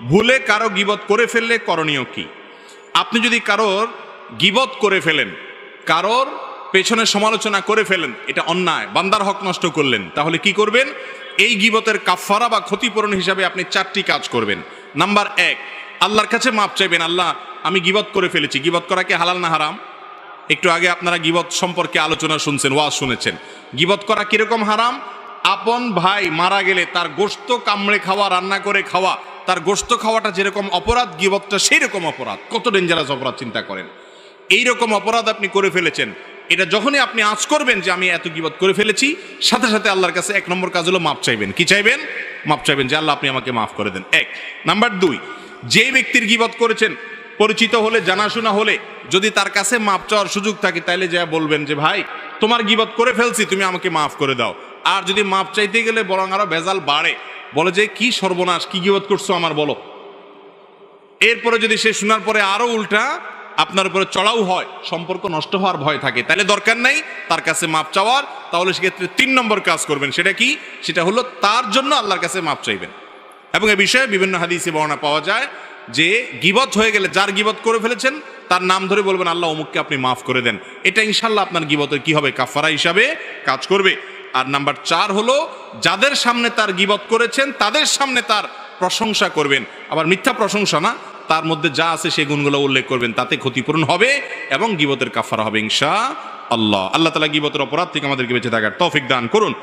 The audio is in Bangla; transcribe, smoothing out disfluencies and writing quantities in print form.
ভুলে কারো গীবত করে ফেললে করণীয় কি? আপনি যদি কারোর গীবত করে ফেলেন, কারোর পেছনে সমালোচনা করে ফেলেন, এটা অন্যায়, বান্দার হক নষ্ট করলেন, তাহলে কি করবেন? এই গীবতের কাফারা বা ক্ষতিপূরণ হিসাবে আপনি 4টি কাজ করবেন। নাম্বার 1, আল্লাহর কাছে মাপ চাইবেন। আল্লাহ, আমি গীবত করে ফেলেছি। গীবত করা কি হালাল না হারাম? একটু আগে আপনারা গীবত সম্পর্কে আলোচনা শুনছেন, ওয়াজ শুনেছেন। গীবত করা কিরকম হারাম? আপন ভাই মারা গেলে তার গোশত কামড়ে খাওয়া, রান্না করে খাওয়া, তার গোশত খাওয়াটা যেরকম অপরাধ, গীবতটা সেই রকম অপরাধ। কত ডেঞ্জারাস অপরাধ চিন্তা করেন। এই রকম অপরাধ আপনি করে ফেলেছেন, এটা যখনই আপনি আঁচ করবেন যে আমি এত গীবত করে ফেলেছি, সাথে সাথে আল্লাহর কাছে 1 নম্বর কাজ হলো মাপ চাইবেন। কি চাইবেন? মাপ চাইবেন যে আল্লাহ আপনি আমাকে মাফ করে দেন। 1 নাম্বার 2, যে ব্যক্তির গীবত করেছেন, পরিচিত হলে, জানাশোনা হলে, যদি তার কাছে মাপ চাওয়ার সুযোগ থাকে, তাইলে যা বলবেন যে ভাই তোমার গীবত করে ফেলছি, তুমি আমাকে মাফ করে দাও। আর যদি মাপ চাইতে গেলে বরং আরো ভেজাল বাড়ে, বলে যে কি সর্বনাশ, কি গীবত করছো আমার, বলো। এরপরে যদি সে শোনার পরে আরো উল্টা আপনার উপরে চড়াও হয়, সম্পর্ক নষ্ট হওয়ার ভয় থাকে, তাহলে দরকার নাই তার কাছে মাপ চাওয়ার। তাহলে সেক্ষেত্রে 3 নম্বর কাজ করবেন। সেটা কি? সেটা হলো তার জন্য আল্লাহর কাছে মাপ চাইবেন। এবং এ বিষয়ে বিভিন্ন হাদিসে বর্ণনা পাওয়া যায় যে গীবত হয়ে গেলে, যার গীবত করে ফেলেছেন তার নাম ধরে বলবেন আল্লাহ অমুককে আপনি মাফ করে দেন। এটা ইনশাল্লাহ আপনার গীবতের কি হবে? কাফারা হিসাবে কাজ করবে। আর নাম্বার 4 হলো, যাদের সামনে তার গীবত করেছেন তাদের সামনে তার প্রশংসা করবেন। আবার মিথ্যা প্রশংসা না, তার মধ্যে যা আছে সেই গুণগুলো উল্লেখ করবেন, তাতে ক্ষতিপূরণ হবে এবং গীবতের কাফারা হবে ইনশাআল্লাহ। আল্লাহ তাআলা গীবতের অপরাধ থেকে আমাদেরকে বেঁচে থাকার তৌফিক দান করুন।